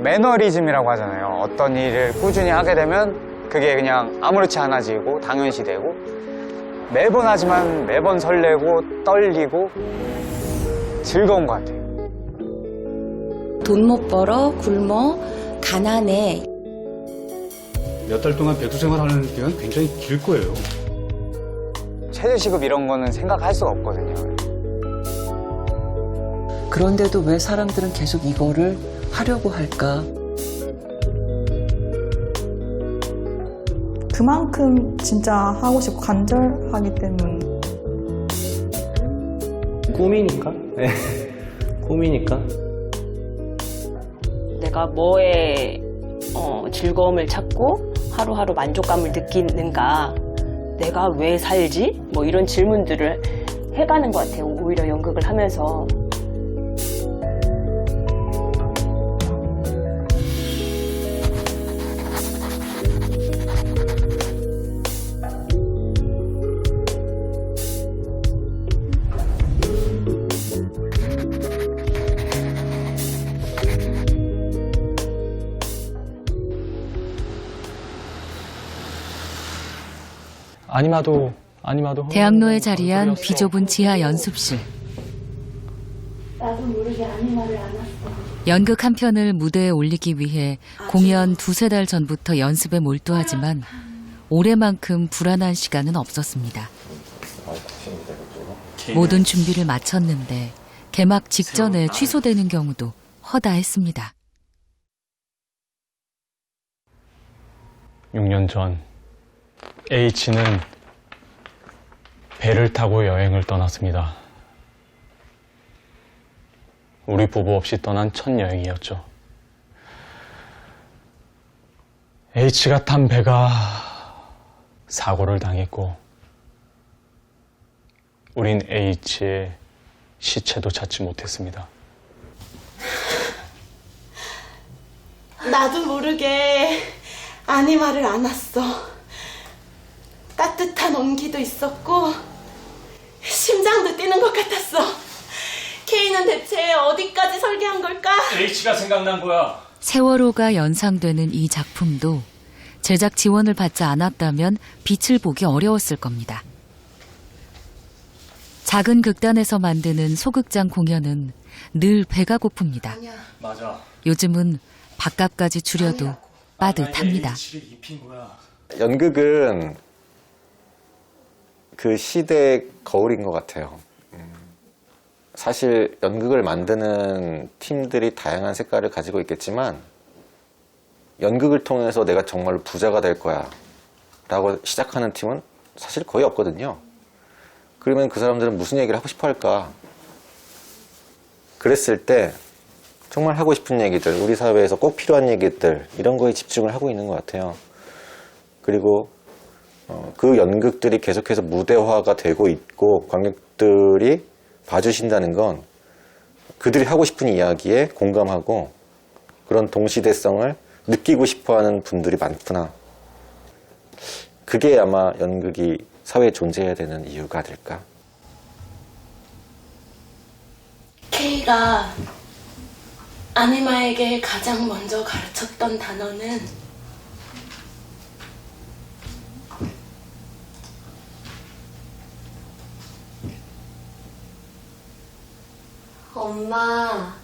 매너리즘이라고 하잖아요. 어떤 일을 꾸준히 하게 되면 그게 그냥 아무렇지 않아지고 당연시되고 매번 하지만 매번 설레고 떨리고 즐거운 것 같아요. 돈 못 벌어, 굶어, 가난해. 몇 달 동안 백수 생활하는 기간 굉장히 길 거예요. 최저시급 이런 거는 생각할 수가 없거든요. 그런데도 왜 사람들은 계속 이거를 하려고 할까? 그만큼 진짜 하고 싶고 간절하기 때문에. 꿈이니까? 네. 꿈이니까. 내가 뭐에 즐거움을 찾고 하루하루 만족감을 느끼는가, 내가 왜 살지? 뭐 이런 질문들을 해가는 것 같아요. 오히려 연극을 하면서. 아니마도 대학로에 자리한 비좁은 지하 연습실. 나도 모르게 아니마를 안 왔어. 연극 한 편을 무대에 올리기 위해 공연 두세 달 전부터 연습에 몰두하지만 올해만큼 불안한 시간은 없었습니다. 모든 준비를 마쳤는데 개막 직전에 취소되는 경우도 허다했습니다. 6년 전 H는 배를 타고 여행을 떠났습니다. 우리 부부 없이 떠난 첫 여행이었죠. H가 탄 배가 사고를 당했고 우린 H의 시체도 찾지 못했습니다. 나도 모르게 아니마를 안 왔어. 따뜻한 온기도 있었고 심장도 뛰는 것 같았어. K는 대체 어디까지 설계한 걸까? H가 생각난 거야. 세월호가 연상되는 이 작품도 제작 지원을 받지 않았다면 빛을 보기 어려웠을 겁니다. 작은 극단에서 만드는 소극장 공연은 늘 배가 고픕니다. 맞아. 요즘은 밥값까지 줄여도 빠듯합니다. 연극은 그 시대의 거울인 것 같아요. 사실 연극을 만드는 팀들이 다양한 색깔을 가지고 있겠지만 연극을 통해서 내가 정말로 부자가 될 거야 라고 시작하는 팀은 사실 거의 없거든요. 그러면 그 사람들은 무슨 얘기를 하고 싶어 할까? 그랬을 때 정말 하고 싶은 얘기들, 우리 사회에서 꼭 필요한 얘기들, 이런 거에 집중을 하고 있는 것 같아요. 그리고 그 연극들이 계속해서 무대화가 되고 있고 관객들이 봐주신다는 건 그들이 하고 싶은 이야기에 공감하고 그런 동시대성을 느끼고 싶어하는 분들이 많구나. 그게 아마 연극이 사회에 존재해야 되는 이유가 아닐까. K가 아니마에게 가장 먼저 가르쳤던 단어는 엄마.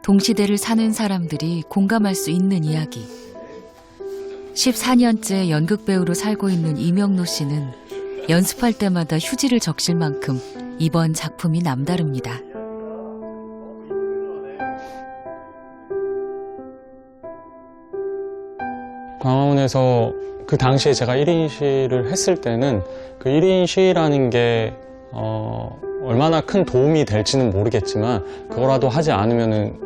동시대를 사는 사람들이 공감할 수 있는 이야기. 14년째 연극 배우로 살고 있는 이명노 씨는 연습할 때마다 휴지를 적실 만큼 이번 작품이 남다릅니다. 광화문에서 그 당시에 제가 1인 시를 했을 때는 그 1인 시라는 게 얼마나 큰 도움이 될지는 모르겠지만 그거라도 하지 않으면은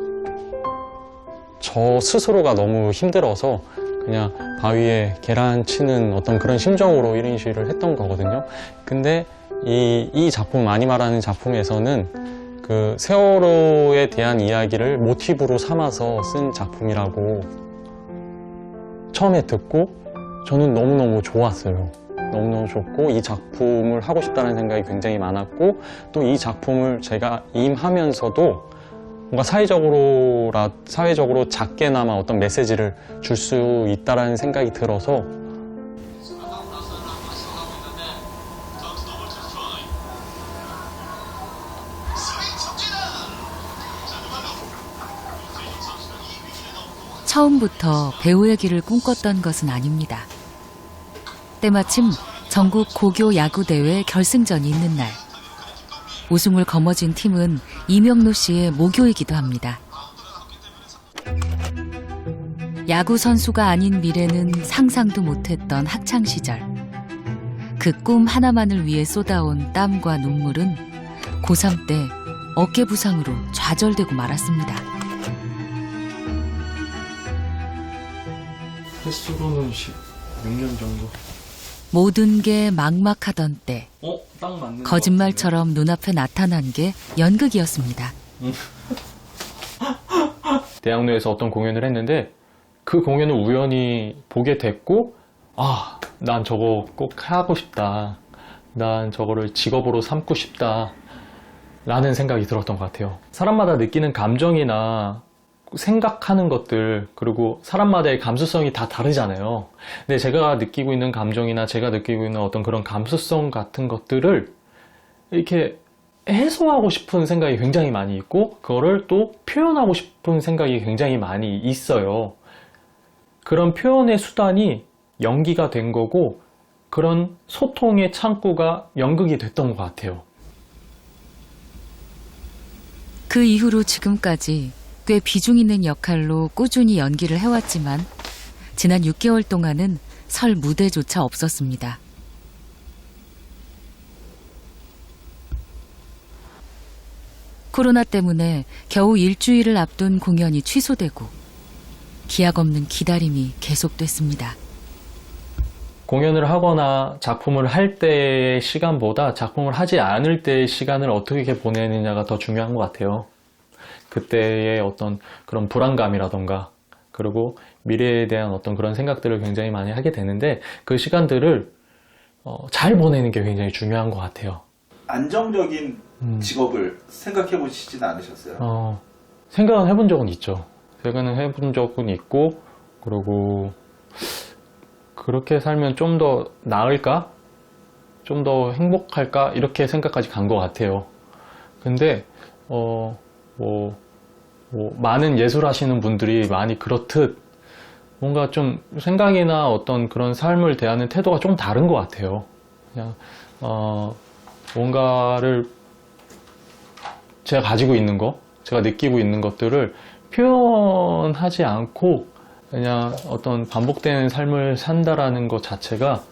저 스스로가 너무 힘들어서 그냥 바위에 계란 치는 어떤 그런 심정으로 1인 시를 했던 거거든요. 근데 이 작품, 아니마라는 작품에서는 그 세월호에 대한 이야기를 모티브로 삼아서 쓴 작품이라고 처음에 듣고 저는 너무너무 좋았어요. 너무너무 좋고 이 작품을 하고 싶다는 생각이 굉장히 많았고 또 이 작품을 제가 임하면서도 뭔가 사회적으로 작게나마 어떤 메시지를 줄 수 있다라는 생각이 들어서 처음부터 배우의 길을 꿈꿨던 것은 아닙니다. 때마침 전국 고교 야구대회 결승전이 있는 날, 우승을 거머쥔 팀은 이명노 씨의 모교이기도 합니다. 야구 선수가 아닌 미래는 상상도 못했던 학창 시절. 그 꿈 하나만을 위해 쏟아온 땀과 눈물은 고3 때 어깨 부상으로 좌절되고 말았습니다. 횟수로는 16년 정도. 모든 게 막막하던 때, 딱 맞는 거짓말처럼 눈앞에 나타난 게 연극이었습니다. 대학로에서 어떤 공연을 했는데 그 공연을 우연히 보게 됐고 난 저거 꼭 하고 싶다. 난 저거를 직업으로 삼고 싶다. 라는 생각이 들었던 것 같아요. 사람마다 느끼는 감정이나 생각하는 것들 그리고 사람마다의 감수성이 다 다르잖아요. 근데 제가 느끼고 있는 감정이나 제가 느끼고 있는 어떤 그런 감수성 같은 것들을 이렇게 해소하고 싶은 생각이 굉장히 많이 있고 그거를 또 표현하고 싶은 생각이 굉장히 많이 있어요. 그런 표현의 수단이 연기가 된 거고 그런 소통의 창구가 연극이 됐던 것 같아요. 그 이후로 지금까지 꽤 비중 있는 역할로 꾸준히 연기를 해왔지만 지난 6개월 동안은 설 무대조차 없었습니다. 코로나 때문에 겨우 일주일을 앞둔 공연이 취소되고 기약 없는 기다림이 계속됐습니다. 공연을 하거나 작품을 할 때의 시간보다 작품을 하지 않을 때의 시간을 어떻게 보내느냐가 더 중요한 것 같아요. 그때의 어떤 그런 불안감이라던가 그리고 미래에 대한 어떤 그런 생각들을 굉장히 많이 하게 되는데 그 시간들을 잘 보내는 게 굉장히 중요한 것 같아요. 안정적인 직업을 생각해 보시지는 않으셨어요? 생각은 해본 적은 있죠. 생각은 해본 적은 있고 그리고 그렇게 살면 좀 더 나을까? 좀 더 행복할까? 이렇게 생각까지 간 것 같아요. 근데 많은 예술 하시는 분들이 많이 그렇듯 뭔가 좀 생각이나 어떤 그런 삶을 대하는 태도가 좀 다른 것 같아요. 그냥 뭔가를 제가 가지고 있는 거, 제가 느끼고 있는 것들을 표현하지 않고 그냥 어떤 반복되는 삶을 산다라는 것 자체가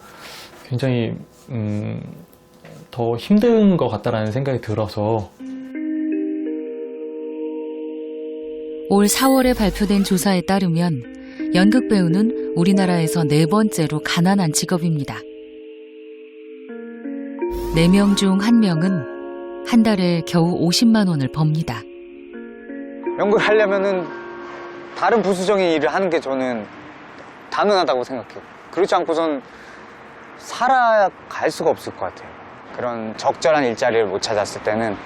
굉장히 더 힘든 것 같다라는 생각이 들어서 올 4월에 발표된 조사에 따르면 연극 배우는 우리나라에서 4번째로 가난한 직업입니다. 4명 중 1명은 한 달에 겨우 50만 원을 법니다. 연극을 하려면은 다른 부수적인 일을 하는 게 저는 당연하다고 생각해요. 그렇지 않고선 살아갈 수가 없을 것 같아요. 그런 적절한 일자리를 못 찾았을 때는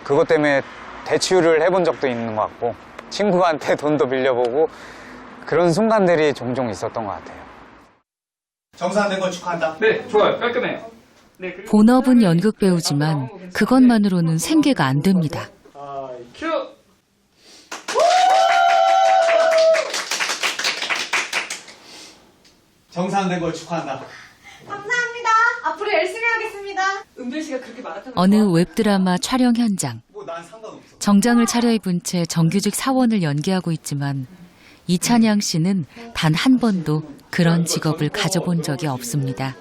그것 때문에 대출을 해본 적도 있는 것 같고 친구한테 돈도 빌려보고 그런 순간들이 종종 있었던 것 같아요. 정산된 걸 축하한다. 네, 좋아요. 깔끔해요. 네, 본업은 연극 배우지만 그것만으로는 생계가 안 됩니다. 큐! 정산된 걸 축하한다. 감사합니다. 앞으로 열심히 하겠습니다. 은별 씨가 그렇게 말했던 거. 어느 웹드라마 촬영 현장. 난 상관없어. 정장을 차려입은 채 정규직 사원을 연기하고 있지만 이찬양 씨는 단 한 번도 그런 직업을 가져본 적이 없습니다.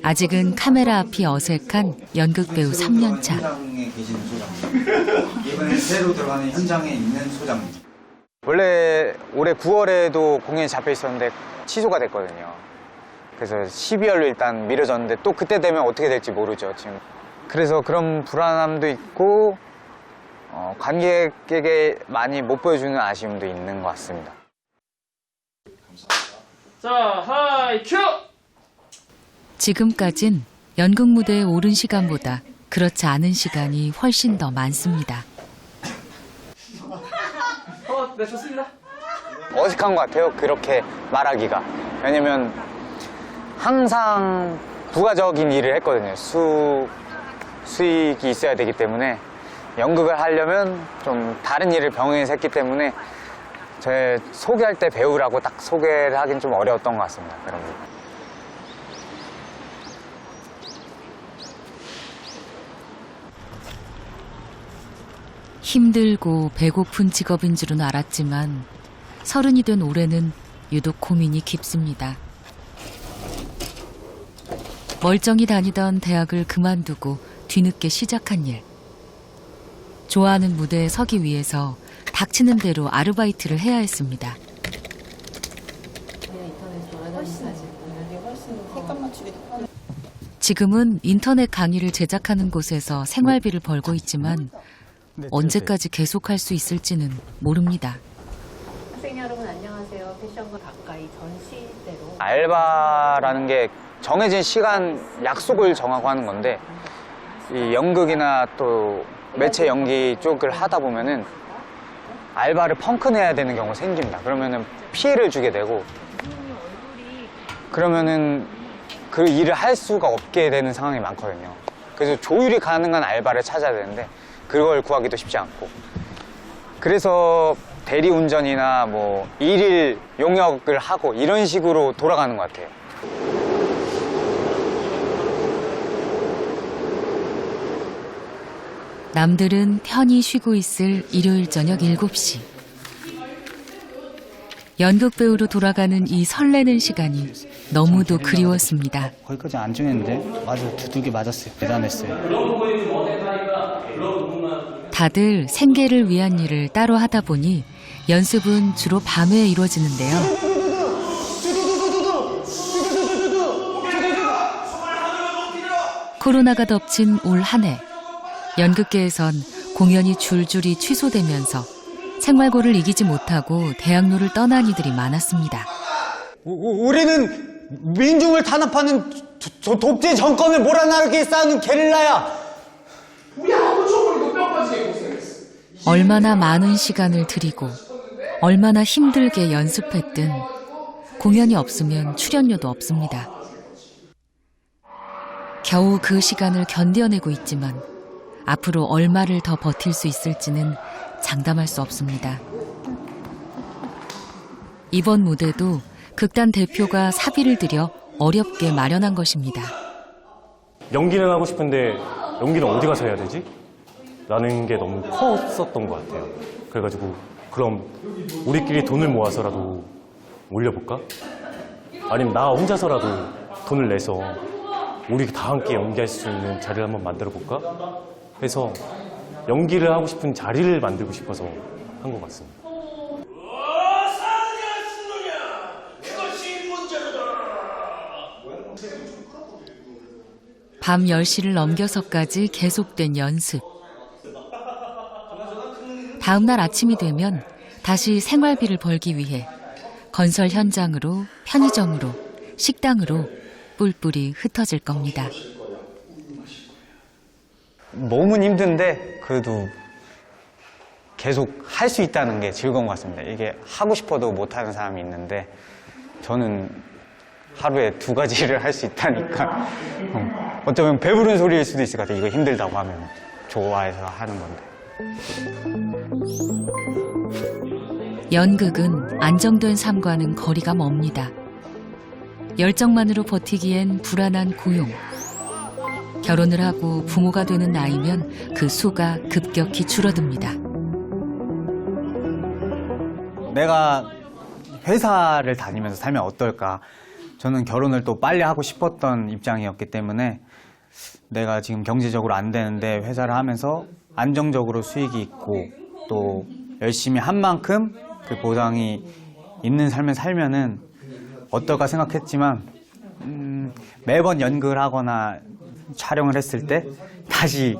아직은 카메라 앞이 어색한 연극 배우 3년 차. 현장에 계시는 소장님. 이번에 새로 들어가는 현장에 있는 소장님. 원래 올해 9월에도 공연이 잡혀 있었는데 취소가 됐거든요. 그래서 12월로 일단 미뤄졌는데 또 그때 되면 어떻게 될지 모르죠, 지금. 그래서 그런 불안함도 있고 관객에게 많이 못 보여주는 아쉬움도 있는 것 같습니다. 자, 하이 큐! 지금까진 연극 무대에 오른 시간보다 그렇지 않은 시간이 훨씬 더 많습니다. 네, 좋습니다. 어색한 것 같아요. 그렇게 말하기가. 왜냐면 항상 부가적인 일을 했거든요. 수익이 있어야 되기 때문에 연극을 하려면 좀 다른 일을 병행해서 했기 때문에 제 소개할 때 배우라고 딱 소개를 하긴 좀 어려웠던 것 같습니다. 그런 부분. 힘들고 배고픈 직업인 줄은 알았지만 30이 된 올해는 유독 고민이 깊습니다. 멀쩡히 다니던 대학을 그만두고 뒤늦게 시작한 일. 좋아하는 무대에 서기 위해서 닥치는 대로 아르바이트를 해야 했습니다. 지금은 인터넷 강의를 제작하는 곳에서 생활비를 벌고 있지만 언제까지 계속할 수 있을지는 모릅니다. 학생 여러분 안녕하세요. 패션과 가까이 전시대로 알바라는 게 정해진 시간 약속을 정하고 하는 건데 이 연극이나 또 매체 연기 쪽을 하다 보면은 알바를 펑크내야 되는 경우가 생깁니다. 그러면은 피해를 주게 되고 그러면은 그 일을 할 수가 없게 되는 상황이 많거든요. 그래서 조율이 가능한 알바를 찾아야 되는데 그걸 구하기도 쉽지 않고 그래서 대리운전이나 뭐 일일 용역을 하고 이런 식으로 돌아가는 것 같아요. 남들은 편히 쉬고 있을 일요일 저녁 7시. 연극 배우로 돌아가는 이 설레는 시간이 너무도 그리웠습니다. 거기까지 안 정했는데 맞아 두둑이 맞았어요. 대단했어요. 다들 생계를 위한 일을 따로 하다 보니 연습은 주로 밤에 이루어지는데요. 코로나가 덮친 올 한 해. 연극계에선 공연이 줄줄이 취소되면서 생활고를 이기지 못하고 대학로를 떠난 이들이 많았습니다. 우리는 민중을 탄압하는 독재 정권을 몰아나게 싸우는 게릴라야. 우리 한국적으로 노병까지 고생했어. 얼마나 많은 시간을 들이고 얼마나 힘들게 연습했든 공연이 없으면 출연료도 없습니다. 겨우 그 시간을 견뎌내고 있지만 앞으로 얼마를 더 버틸 수 있을지는 장담할 수 없습니다. 이번 무대도 극단 대표가 사비를 들여 어렵게 마련한 것입니다. 연기는 하고 싶은데 연기는 어디 가서 해야 되지? 라는 게 너무 컸었던 것 같아요. 그래가지고 그럼 우리끼리 돈을 모아서라도 올려볼까? 아니면 나 혼자서라도 돈을 내서 우리 다 함께 연기할 수 있는 자리를 한번 만들어볼까? 해서 연기를 하고 싶은 자리를 만들고 싶어서 한 것 같습니다. 밤 10시를 넘겨서까지 계속된 연습. 다음 날 아침이 되면 다시 생활비를 벌기 위해 건설 현장으로, 편의점으로, 식당으로 뿔뿔이 흩어질 겁니다. 몸은 힘든데 그래도 계속 할 수 있다는 게 즐거운 것 같습니다. 이게 하고 싶어도 못하는 사람이 있는데 저는 하루에 2가지를 할 수 있다니까 어쩌면 배부른 소리일 수도 있을 것 같아요. 이거 힘들다고 하면 좋아해서 하는 건데. 연극은 안정된 삶과는 거리가 멉니다. 열정만으로 버티기엔 불안한 고용. 결혼을 하고 부모가 되는 나이면 그 수가 급격히 줄어듭니다. 내가 회사를 다니면서 살면 어떨까? 저는 결혼을 또 빨리 하고 싶었던 입장이었기 때문에 내가 지금 경제적으로 안 되는데 회사를 하면서 안정적으로 수익이 있고 또 열심히 한 만큼 그 보상이 있는 삶을 살면은 어떨까 생각했지만 매번 연극을 하거나 촬영을 했을 때 다시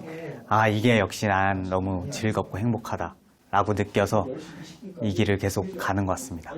이게 역시 난 너무 즐겁고 행복하다라고 느껴서 이 길을 계속 가는 것 같습니다.